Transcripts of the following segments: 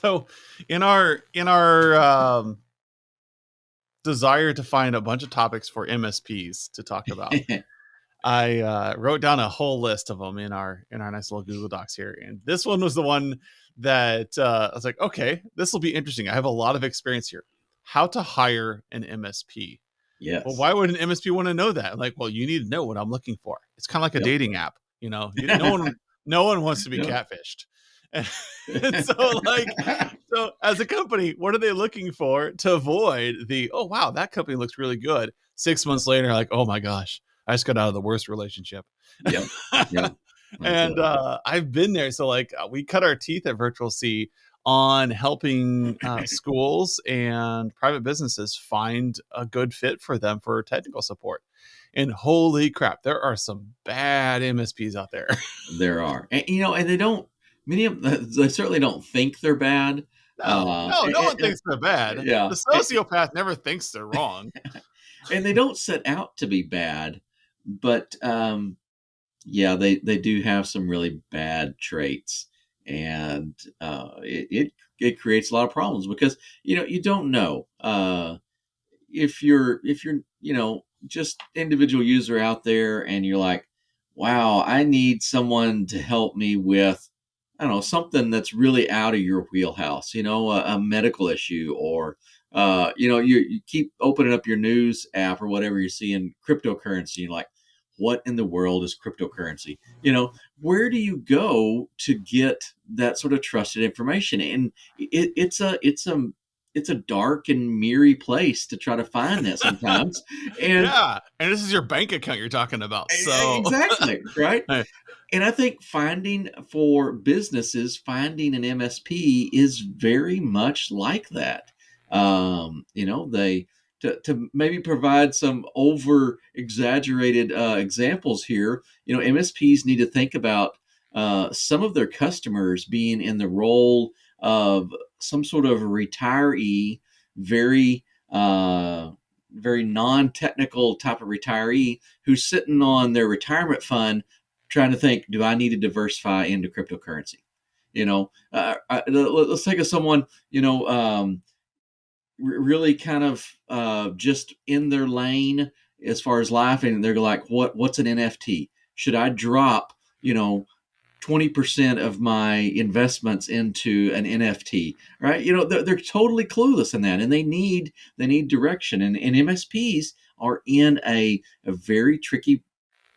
So in our desire to find a bunch of topics for MSPs to talk about, I wrote down a whole list of them in our nice little Google Docs here, and this one was the one that I was like, okay, this will be interesting. I have a lot of experience here. How to hire an MSP. Well, Yes. why would an MSP want to know that? Like, well, you need to know what I'm looking for. It's kind of like a Yep. dating app. No one wants to be Yep. catfished. And so, like, so as a company, what are they looking for to avoid the, oh, wow, that company looks really good. 6 months later, like, oh my gosh, I just got out of the worst relationship. Yep. Yep. And Absolutely. I've been there. So, like, we cut our teeth at Virtual C on helping schools and private businesses find a good fit for them for technical support. And holy crap, there are some bad MSPs out there. There are, and they don't. Many of them, they certainly don't think they're bad. No one thinks they're bad. Yeah, The sociopath never thinks they're wrong. and they don't set out to be bad, but yeah, they do have some really bad traits, and it creates a lot of problems because you don't know if you're just individual user out there and you're like, wow, I need someone to help me with, I don't know, something that's really out of your wheelhouse, a medical issue, or you keep opening up your news app or whatever, you're seeing cryptocurrency, you're like, what in the world is cryptocurrency? Where do you go to get that sort of trusted information? And it's a dark and mirry place to try to find that sometimes. And Yeah. And this is your bank account you're talking about. So, exactly, right? And I think for businesses, finding an MSP is very much like that. They to maybe provide some over exaggerated examples here. MSPs need to think about some of their customers being in the role of some sort of retiree, very very non-technical type of retiree who's sitting on their retirement fund trying to think, do I need to diversify into cryptocurrency? Let's think of someone, really kind of just in their lane as far as life, and they're like, what's an NFT? Should I drop, 20% of my investments into an NFT, right? They're totally clueless in that, and they need direction. And MSPs are in a very tricky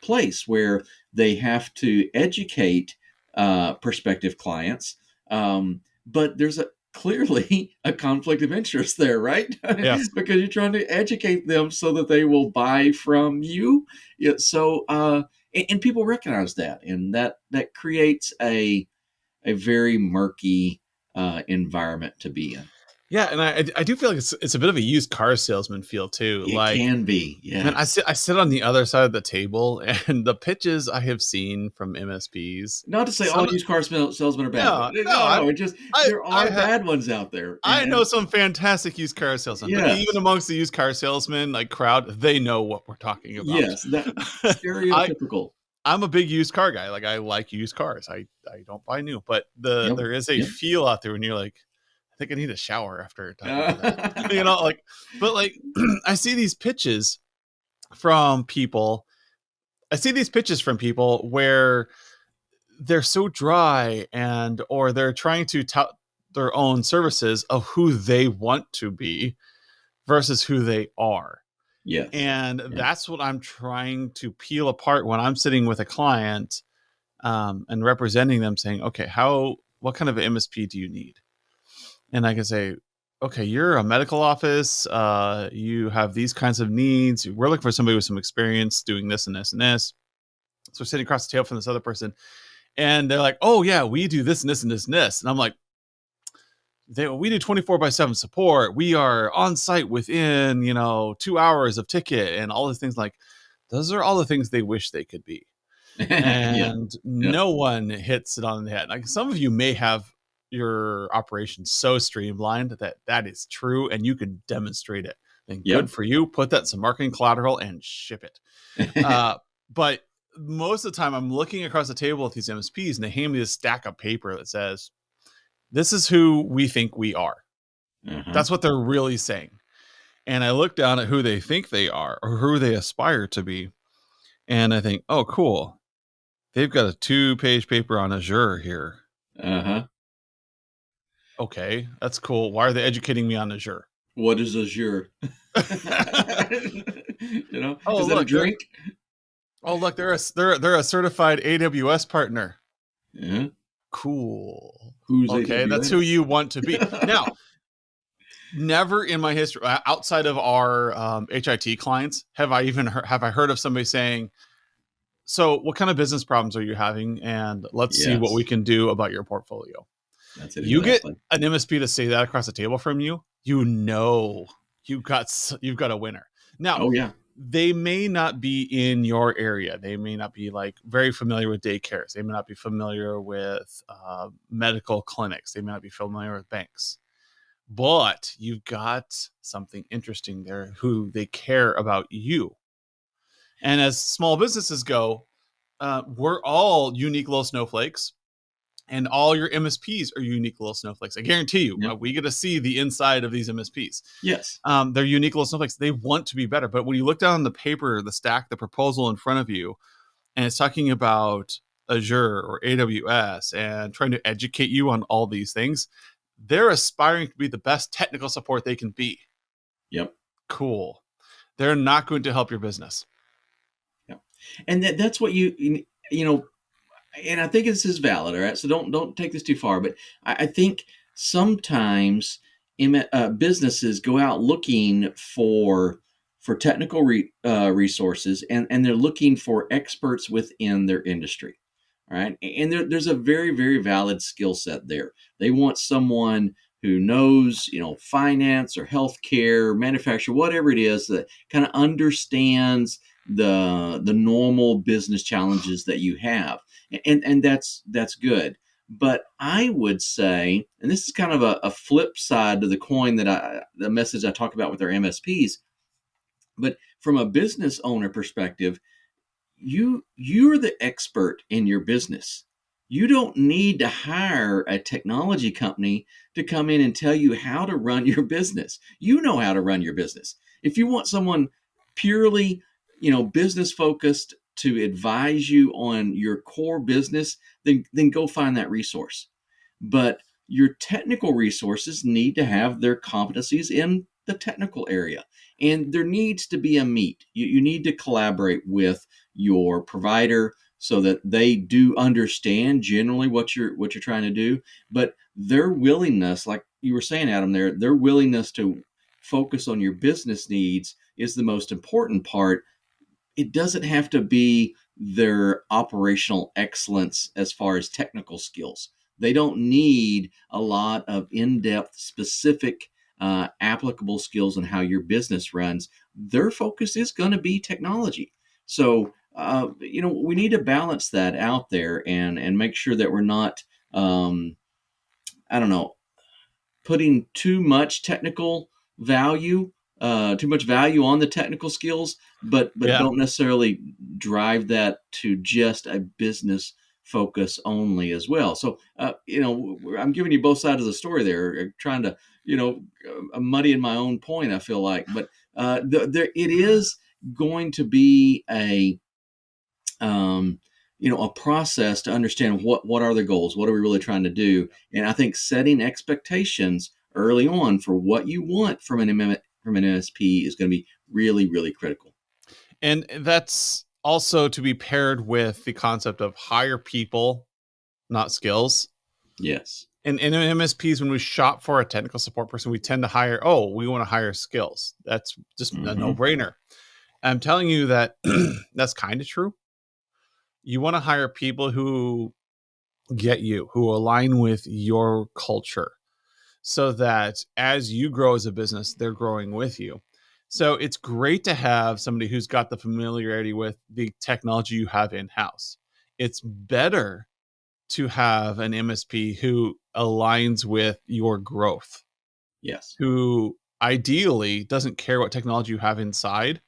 place where they have to educate prospective clients, but there's clearly a conflict of interest there, right? yes. Because you're trying to educate them so that they will buy from you. Yeah, so and people recognize that, and that creates a very murky environment to be in. Yeah, and I do feel like it's a bit of a used car salesman feel too. It Like, can be, man, yeah. I sit on the other side of the table, and the pitches I have seen from MSPs. Not to say all Some used car salesmen are bad, but no, no, no, it just I there I are have bad ones out there, I know some fantastic used car salesmen, but even yes, amongst the used car salesmen like crowd, they know what we're talking about. yes, that I stereotypical. I'm a big used car guy. Like, I like used cars. I don't buy new, but Yep, there is a yep. feel out there when you're like, I think I need a shower after talking to that. Uh, Like, but like, I see these pitches from people. I see these pitches from people where they're so dry, and or they're trying to tout their own services of who they want to be versus who they are. yes, And yeah, that's what I'm trying to peel apart when I'm sitting with a client, and representing them, saying, okay, what kind of MSP do you need? And I can say, okay, you're a medical office. You have these kinds of needs. We're looking for somebody with some experience doing this and this and this. So we're sitting across the table from this other person, and they're like, oh yeah, we do this and this and this and this. And I'm like, we do 24/7 support. We are on site within, 2 hours of ticket and all the things. Like, those are all the things they wish they could be. yeah, And yeah, no one hits it on the head. Like, some of you may have your operation so streamlined that that is true and you can demonstrate it. Then good yep. for you. Put that in some marketing collateral and ship it. But most of the time, I'm looking across the table with these MSPs, and they hand me this stack of paper that says, This is who we think we are. Uh-huh. That's what they're really saying. And I look down at who they think they are or who they aspire to be. And I think, oh, cool. They've got a 2-page paper on Azure here. Uh-huh. Okay, that's cool. Why are they educating me on Azure? What is Azure? Oh, Is that a look, they're drink? they're a certified AWS partner. Yeah. Cool. Who's Okay, that's who AWS? you want to be. Now, never in my history outside of our HIT clients have I heard of somebody saying, "So, what kind of business problems are you having? And let's see what we Yes, can do about your portfolio." that's it You get exactly. an MSP to say that across the table from you, you know you've got a winner. Now, Oh yeah. they may not be in your area. They may not be like very familiar with daycares. They may not be familiar with medical clinics. They may not be familiar with banks. But you've got something interesting there who they care about you. And as small businesses go, we're all unique little snowflakes, and all your MSPs are unique little snowflakes. I guarantee you, Yep. we get to see the inside of these MSPs. Yes. They're unique little snowflakes. They want to be better. But when you look down the paper, the stack, the proposal in front of you, and it's talking about Azure or AWS and trying to educate you on all these things, they're aspiring to be the best technical support they can be. Yep. Cool. They're not going to help your business. Yep. And that's what you know, and I think this is valid. All right, so don't take this too far, but I think sometimes businesses go out looking for technical resources, and they're looking for experts within their industry. All right, and there's a very very valid skill set there. They want someone who knows, finance or healthcare, manufacturing, whatever it is, that kind of understands the normal business challenges that you have, and that's good. But I would say, and this is kind of a flip side to the coin, the message I talk about with our MSPs, but from a business owner perspective, you're the expert in your business. You don't need to hire a technology company to come in and tell you how to run your business. You know how to run your business. If you want someone purely, business focused to advise you on your core business, then go find that resource. But your technical resources need to have their competencies in the technical area. And there needs to be a meet. You need to collaborate with your provider so that they do understand generally what you're trying to do. But their willingness, like you were saying, Adam, their willingness to focus on your business needs is the most important part. It doesn't have to be their operational excellence as far as technical skills. They don't need a lot of in depth, specific, applicable skills on how your business runs. Their focus is going to be technology. So, we need to balance that out there and make sure that we're not, I don't know, putting too much value on the technical skills, but Yeah. don't necessarily drive that to just a business focus only as well. So, I'm giving you both sides of the story there, trying to, muddy in my own point. I feel like, but it is going to be um, a process to understand what are the goals, what are we really trying to do, and I think setting expectations early on for what you want from from an MSP is going to be really really critical. And that's also to be paired with the concept of hire people, not skills. Yes. And in MSPs, when we shop for a technical support person, we tend to hire, oh, we want to hire skills. That's just a no Hmm. brainer. I'm telling you that that's kind of true. You want to hire people who get you, who align with your culture, so that as you grow as a business, they're growing with you. So it's great to have somebody who's got the familiarity with the technology you have in house. It's better to have an MSP who aligns with your growth, Yes. who ideally doesn't care what technology you have inside.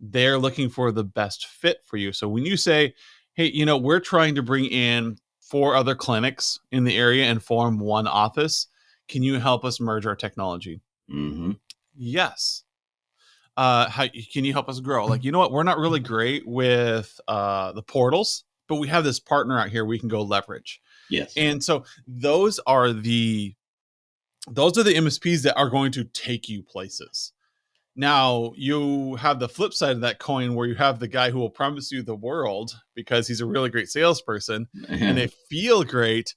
They're looking for the best fit for you. So when you say, hey, we're trying to bring in 4 other clinics in the area and form one office. Can you help us merge our technology? Mm-hmm. Yes. How can you help us grow? Like, you know what? We're not really great with the portals, but we have this partner out here we can go leverage. Yes. And so those are the MSPs that are going to take you places. Now, you have the flip side of that coin where you have the guy who will promise you the world because he's a really great salesperson and they feel great.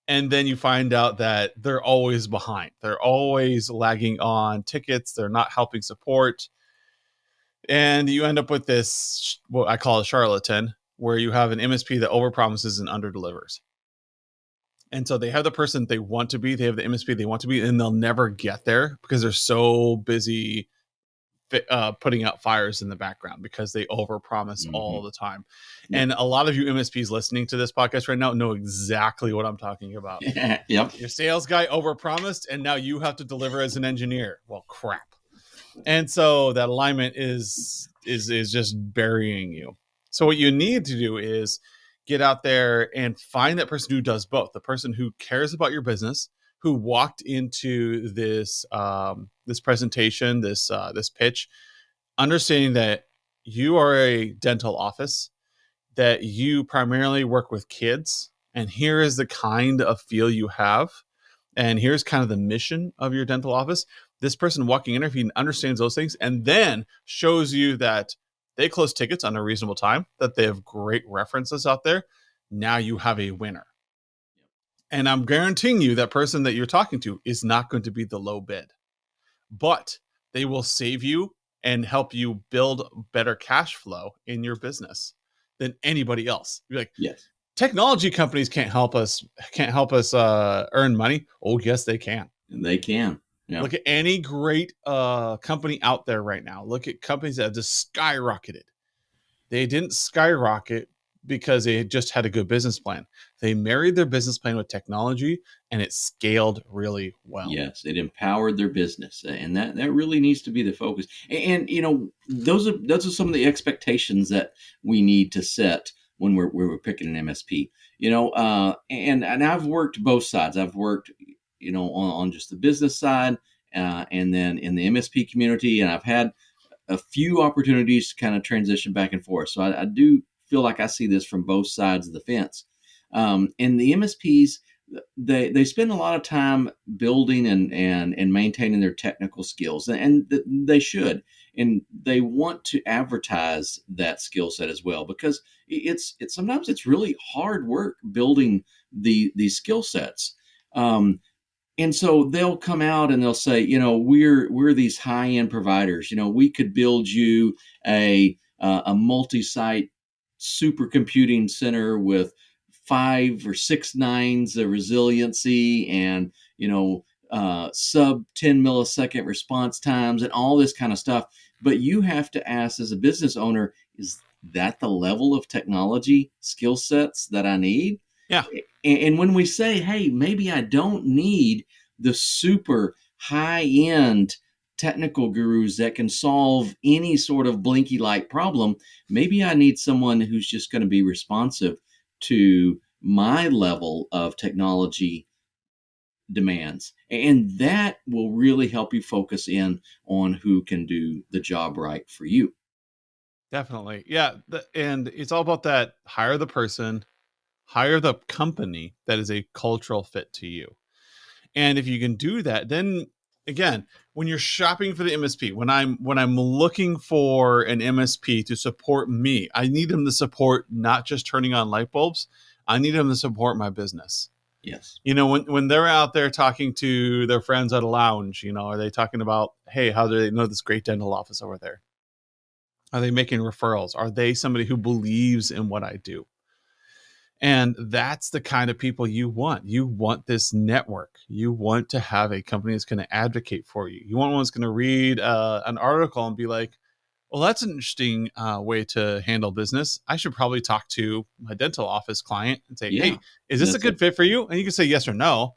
And then you find out that they're always behind. They're always lagging on tickets. They're not helping support. And you end up with this, what I call a charlatan, where you have an MSP that overpromises and underdelivers. And so they have the person they want to be, they have the MSP they want to be, and they'll never get there because they're so busy putting out fires in the background because they overpromise all the time. Yep. And a lot of you MSPs listening to this podcast right now know exactly what I'm talking about. Yep. Your sales guy overpromised, and now you have to deliver as an engineer. Well, crap. And so that alignment is just burying you. So what you need to do is get out there and find that person who does both. The person who cares about your business, who walked into this this presentation, this pitch, understanding that you are a dental office, that you primarily work with kids, and here is the kind of feel you have, and here's kind of the mission of your dental office. This person walking in, if he understands those things, and then shows you that they close tickets on a reasonable time, that they have great references out there, now you have a winner. And I'm guaranteeing you that person that you're talking to is not going to be the low bid, but they will save you and help you build better cash flow in your business than anybody else. You're like, yes, technology companies can't help us earn money. Oh, yes, they can. And they can. Yeah. Look at any great company out there right now. Look at companies that have just skyrocketed. They didn't skyrocket because they just had a good business plan. They married their business plan with technology, and it scaled really well. Yes, it empowered their business, and that really needs to be the focus. And you know, those are some of the expectations that we need to set when we're picking an MSP. You know, and I've worked both sides. I've worked, you know, on just the business side, and then in the MSP community, and I've had a few opportunities to kind of transition back and forth. So I do feel like I see this from both sides of the fence. And the MSPs, they spend a lot of time building and maintaining their technical skills, and they should, and they want to advertise that skill set as well, because it's sometimes it's really hard work building these skill sets. And so they'll come out and they'll say, you know, we're these high end providers. You know, we could build you a multi-site supercomputing center with 5 or 6 nines of resiliency, and you know, sub 10 millisecond response times, and all this kind of stuff. But you have to ask, as a business owner, is that the level of technology skill sets that I need? Yeah. And when we say, hey, maybe I don't need the super high end technical gurus that can solve any sort of blinky light problem, maybe I need someone who's just going to be responsive to my level of technology demands. And that will really help you focus in on who can do the job right for you. Definitely. Yeah. And it's all about that. Hire the person, hire the company that is a cultural fit to you. And if you can do that, then again, when you're shopping for the MSP, when I'm looking for an MSP to support me, I need them to support not just turning on light bulbs. I need them to support my business. Yes. You know, when they're out there talking to their friends at a lounge, you know, are they talking about, hey, how do they know this great dental office over there? Are they making referrals? Are they somebody who believes in what I do? And that's the kind of people you want. You want this network. You want to have a company that's going to advocate for you. You want one that's going to read an article and be like, well, that's an interesting way to handle business. I should probably talk to my dental office client and say, hey, is this a good fit for you? And you can say yes or no,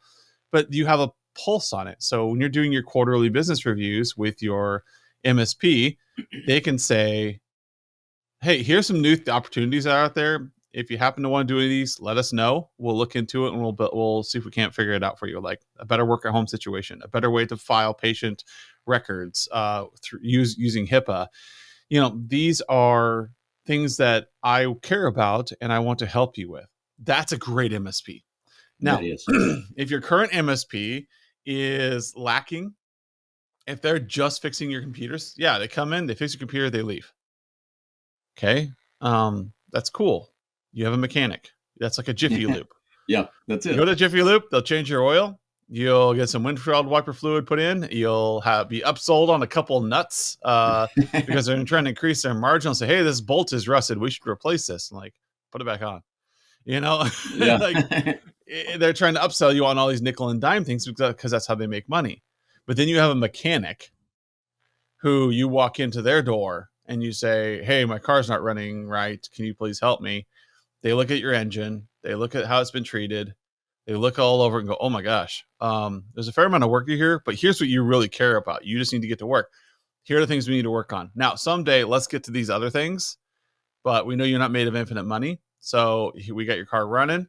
but you have a pulse on it. So when you're doing your quarterly business reviews with your MSP, they can say, hey, here's some new opportunities out there. If you happen to want to do any of these, let us know. We'll look into it and we'll see if we can't figure it out for you. Like a better work at home situation, a better way to file patient records using HIPAA. These are things that I care about and I want to help you with. That's a great MSP. That Now, is. if your current MSP is lacking, if they're just fixing your computers, yeah, they come in, they fix your computer, they leave. Okay. That's cool. You have a mechanic. That's like a Jiffy Lube. Yeah, that's You it. go to Jiffy Lube, they'll change your oil. You'll get some windshield wiper fluid put in. You'll be upsold on a couple nuts because they're trying to increase their margin. Say, hey, this bolt is rusted. We should replace this. And like, put it back on. Yeah. Like they're trying to upsell you on all these nickel and dime things because that's how they make money. But then you have a mechanic who you walk into their door and you say, hey, my car's not running right. Can you please help me? They look at your engine. They look at how it's been treated. They look all over and go, oh my gosh, there's a fair amount of work here, but here's what you really care about. You just need to get to work. Here are the things we need to work on. Now, someday, let's get to these other things, but we know you're not made of infinite money. So we got your car running.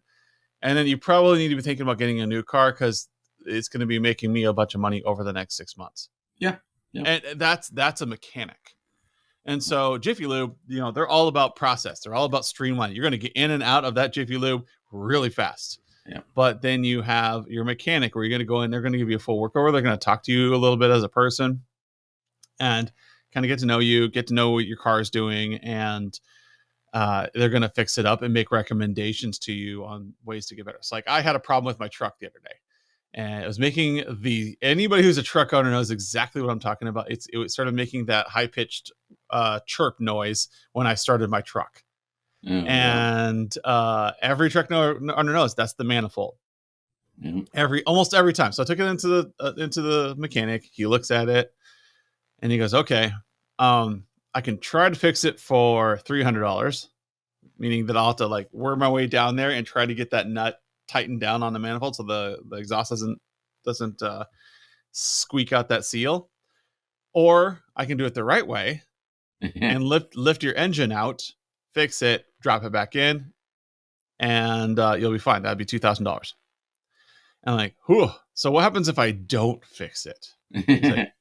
And then you probably need to be thinking about getting a new car because it's going to be making me a bunch of money over the next 6 months. Yeah. Yeah. And that's a mechanic. And so Jiffy Lube, they're all about process. They're all about streamlining. You're going to get in and out of that Jiffy Lube really fast. Yeah. But then you have your mechanic where you're going to go in, they're going to give you a full workover. They're going to talk to you a little bit as a person and kind of get to know you, get to know what your car is doing. And they're going to fix it up and make recommendations to you on ways to get better. So like I had a problem with my truck the other day. And it was making anybody who's a truck owner knows exactly what I'm talking about. It started making that high pitched chirp noise when I started my truck. Oh, and every truck owner knows that's the manifold. Almost every time. So I took it into the mechanic. He looks at it and he goes, okay, I can try to fix it for $300, meaning that I'll have to like work my way down there and try to get that nut tightened down on the manifold so the exhaust doesn't squeak out that seal. Or I can do it the right way and lift your engine out, fix it, drop it back in, and you'll be fine. That'd be $2,000. And I'm like, whew. So what happens if I don't fix it? Like,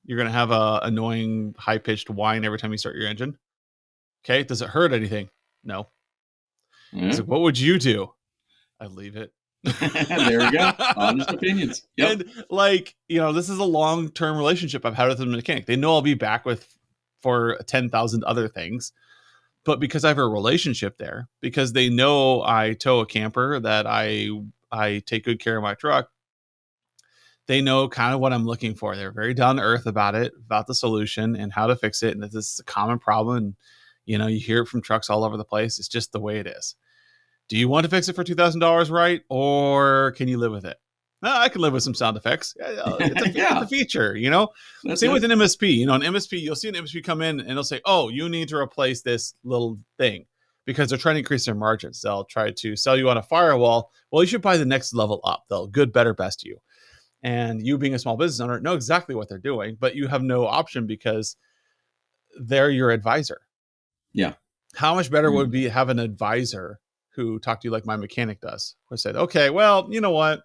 you're gonna have a annoying high pitched whine every time you start your engine. Okay, does it hurt anything? No. So what would you do? I'd leave it. There we go. Honest opinions. Yep. And like, this is a long-term relationship I've had with the mechanic. They know I'll be back for 10,000 other things. But because I have a relationship there, because they know I tow a camper, that I take good care of my truck, they know kind of what I'm looking for. They're very down to earth about it, about the solution and how to fix it. And this is a common problem. And, you hear it from trucks all over the place. It's just the way it is. Do you want to fix it for $2,000, right? Or can you live with it? No, I can live with some sound effects. It's a feature, Same with an MSP. An MSP, you'll see an MSP come in and they'll say, oh, you need to replace this little thing because they're trying to increase their margins. They'll try to sell you on a firewall. Well, you should buy the next level up. They'll good, better, best you. And you being a small business owner know exactly what they're doing, but you have no option because they're your advisor. Yeah. How much better would it be to have an advisor who talked to you like my mechanic does, who said, okay, well, you know what?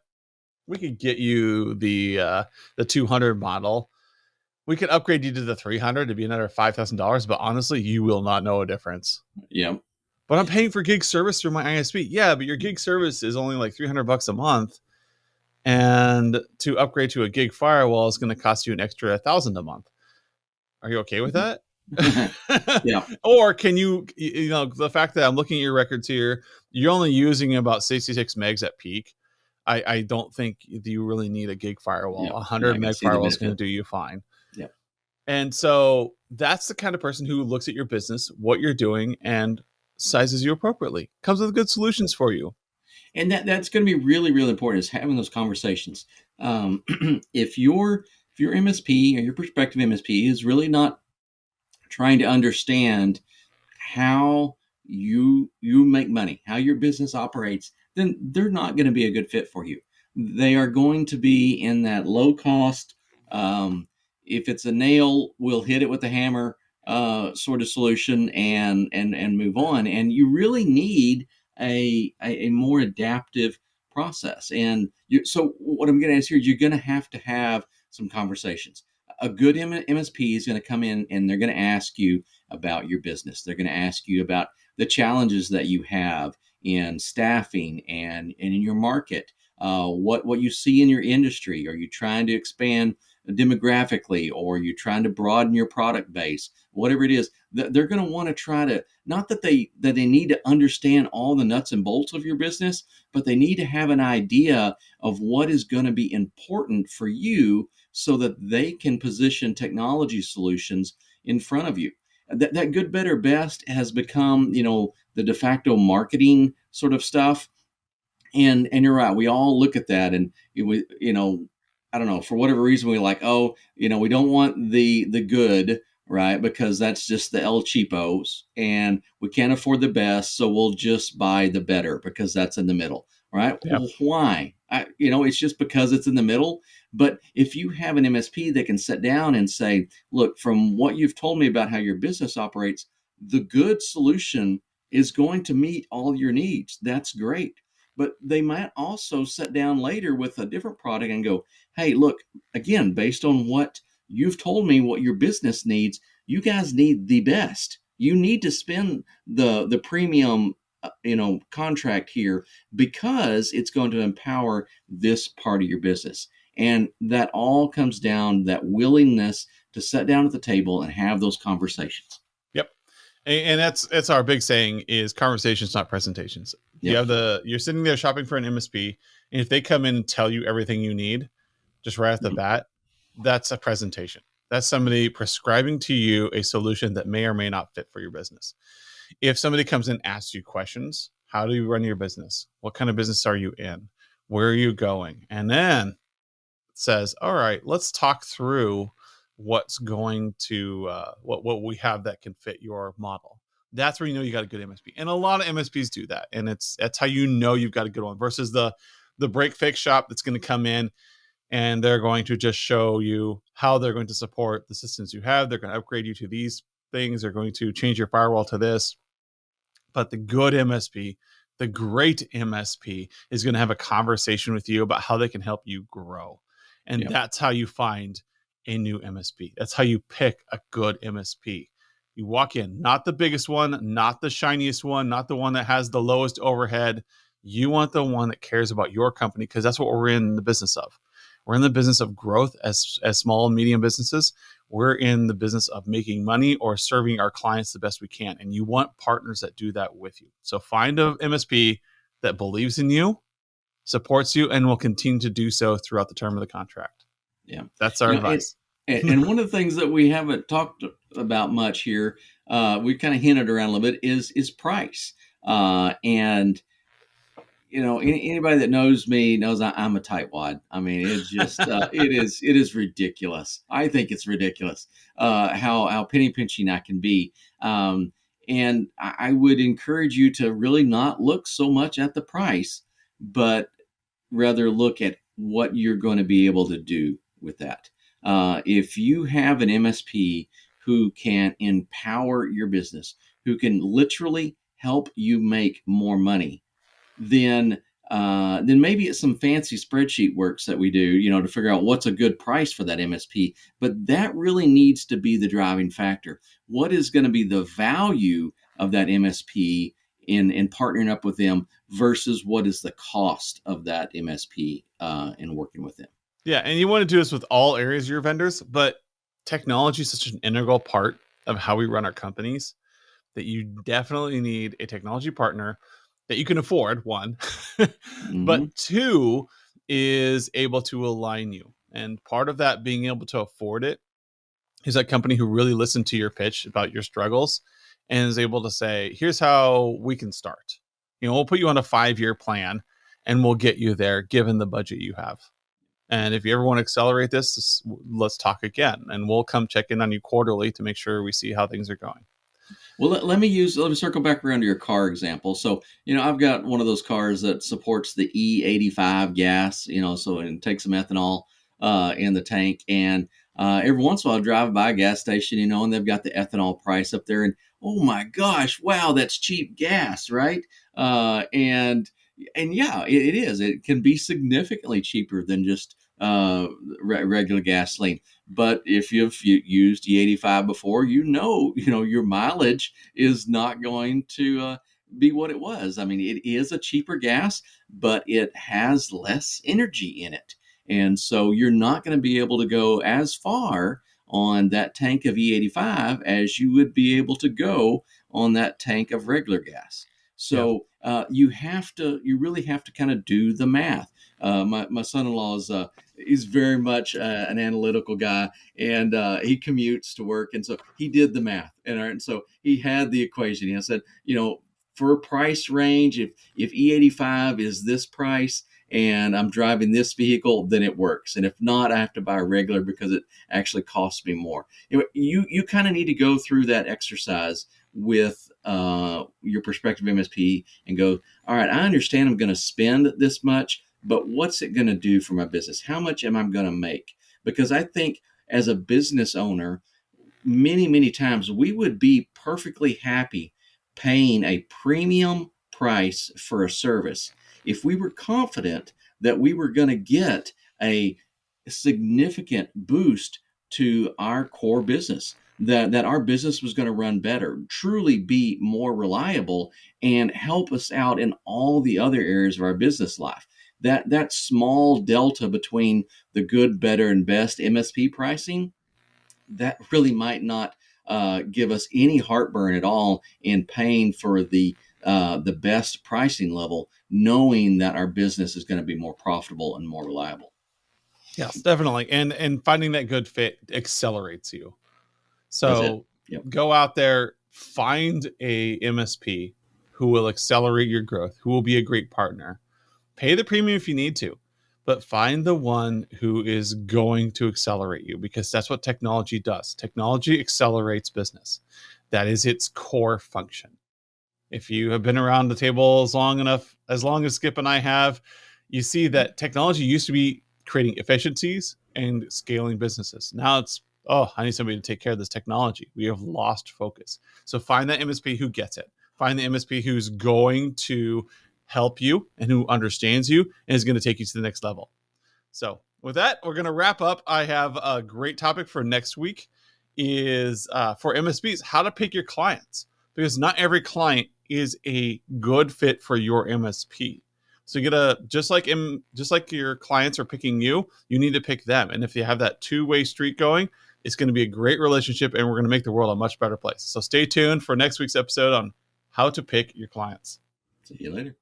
We could get you the 200 model. We could upgrade you to the 300 to be another $5,000, but honestly, you will not know a difference. Yep. But I'm paying for gig service through my ISP. Yeah, but your gig service is only like $300 a month. And to upgrade to a gig firewall is going to cost you an extra $1,000 a month. Are you okay with that? Yeah. Or can you the fact that I'm looking at your records here, you're only using about 66 megs at peak. I don't think you really need a gig firewall. Yeah. 100 meg firewall is going to do you fine. Yeah. And so that's the kind of person who looks at your business, what you're doing, and sizes you appropriately. Comes with good solutions for you. And that's going to be really, really important, is having those conversations. If your MSP or your prospective MSP is really not trying to understand how you make money, how your business operates, then they're not going to be a good fit for you. They are going to be in that low cost. If it's a nail, we'll hit it with a hammer. sort of solution and move on. And you really need a more adaptive process. And so what I'm going to ask here is you're going to have some conversations. A good MSP is going to come in and they're going to ask you about your business. They're going to ask you about the challenges that you have in staffing and in your market. What you see in your industry. Are you trying to expand demographically, or are you trying to broaden your product base? Whatever it is, they're going to want to try to, not that they need to understand all the nuts and bolts of your business, but they need to have an idea of what is going to be important for you so that they can position technology solutions in front of you. That good, better, best has become, the de facto marketing sort of stuff. And you're right, we all look at that, and I don't know, for whatever reason we like, oh, we don't want the good, right, because that's just the El Cheapos, and we can't afford the best, so we'll just buy the better because that's in the middle, right? Yeah. Well, why? It's just because it's in the middle. But if you have an MSP that can sit down and say, look, from what you've told me about how your business operates, the good solution is going to meet all your needs. That's great. But they might also sit down later with a different product and go, hey, look, again, based on what you've told me what your business needs, you guys need the best. You need to spend the premium contract here because it's going to empower this part of your business. And that all comes down that willingness to sit down at the table and have those conversations. Yep. And that's our big saying is conversations, not presentations. Yep. You're sitting there shopping for an MSP, and if they come in and tell you everything you need, just right off the bat, that's a presentation. That's somebody prescribing to you a solution that may or may not fit for your business. If somebody comes in and asks you questions, how do you run your business? What kind of business are you in? Where are you going? And then says, all right, let's talk through what's going to what we have that can fit your model. That's where you got a good MSP, and a lot of MSPs do that, and that's how you've got a good one versus the break fix shop that's going to come in and they're going to just show you how they're going to support the systems you have. They're going to upgrade you to these things. They're going to change your firewall to this. But the good MSP, the great MSP, is going to have a conversation with you about how they can help you grow. And that's how you find a new MSP. That's how you pick a good MSP. You walk in, not the biggest one, not the shiniest one, not the one that has the lowest overhead. You want the one that cares about your company, because that's what we're in the business of. We're in the business of growth as small and medium businesses. We're in the business of making money or serving our clients the best we can. And you want partners that do that with you. So find a MSP that believes in you, supports you, and will continue to do so throughout the term of the contract. Yeah. That's our advice. And one of the things that we haven't talked about much here, we've kind of hinted around a little bit, is price. And anybody that knows me knows I'm a tightwad. I mean, it's just it is ridiculous. I think it's ridiculous how penny pinching I can be. And I would encourage you to really not look so much at the price, but rather look at what you're going to be able to do with that. If you have an MSP who can empower your business, who can literally help you make more money, then maybe it's some fancy spreadsheet works that we do, to figure out what's a good price for that MSP. But that really needs to be the driving factor. What is going to be the value of that MSP in partnering up with them versus what is the cost of that MSP in working with them? Yeah, and you want to do this with all areas of your vendors, but technology is such an integral part of how we run our companies that you definitely need a technology partner that you can afford, one, but two, is able to align you. And part of that being able to afford it is that company who really listened to your pitch about your struggles and is able to say, here's how we can start. We'll put you on a 5-year plan and we'll get you there given the budget you have. And if you ever want to accelerate this, let's talk again. And we'll come check in on you quarterly to make sure we see how things are going. Well, let me circle back around to your car example. So, I've got one of those cars that supports the E85 gas, so it takes some ethanol in the tank. And Every once in a while, I drive by a gas station, and they've got the ethanol price up there, and oh my gosh, wow, that's cheap gas, right? And yeah, it is. It can be significantly cheaper than just regular gasoline. But if you've used E85 before, your mileage is not going to be what it was. I mean, it is a cheaper gas, but it has less energy in it. And so you're not going to be able to go as far on that tank of E85 as you would be able to go on that tank of regular gas. Yeah. So you really have to kind of do the math. My son-in-law he's very much an analytical guy, and he commutes to work, and so he did the math, and so he had the equation. He said, for a price range, if E85 is this price and I'm driving this vehicle, then it works. And if not, I have to buy a regular because it actually costs me more. You kind of need to go through that exercise with your prospective MSP and go, all right, I understand I'm going to spend this much, but what's it going to do for my business? How much am I going to make? Because I think as a business owner, many times we would be perfectly happy paying a premium price for a service if we were confident that we were going to get a significant boost to our core business, that our business was going to run better, truly be more reliable, and help us out in all the other areas of our business life. That small delta between the good, better, and best MSP pricing, that really might not give us any heartburn at all in paying for the best pricing level, knowing that our business is going to be more profitable and more reliable. Yes, definitely. And finding that good fit accelerates you. That's it. So Yep. go out there, find a MSP who will accelerate your growth, who will be a great partner. Pay the premium if you need to, but find the one who is going to accelerate you, because that's what technology does. Technology accelerates business. That is its core function. If you have been around the table as long as Skip and I have, you see that technology used to be creating efficiencies and scaling businesses. Now it's, oh, I need somebody to take care of this technology. We have lost focus. So find that MSP who gets it. Find the MSP who's going to help you and who understands you and is going to take you to the next level. So with that, we're going to wrap up. I have a great topic for next week is for MSPs, how to pick your clients, because not every client is a good fit for your MSP. So you gotta, just like your clients are picking you, you need to pick them. And if you have that two-way street going, it's going to be a great relationship, and we're going to make the world a much better place. So stay tuned for next week's episode on how to pick your clients. See you later.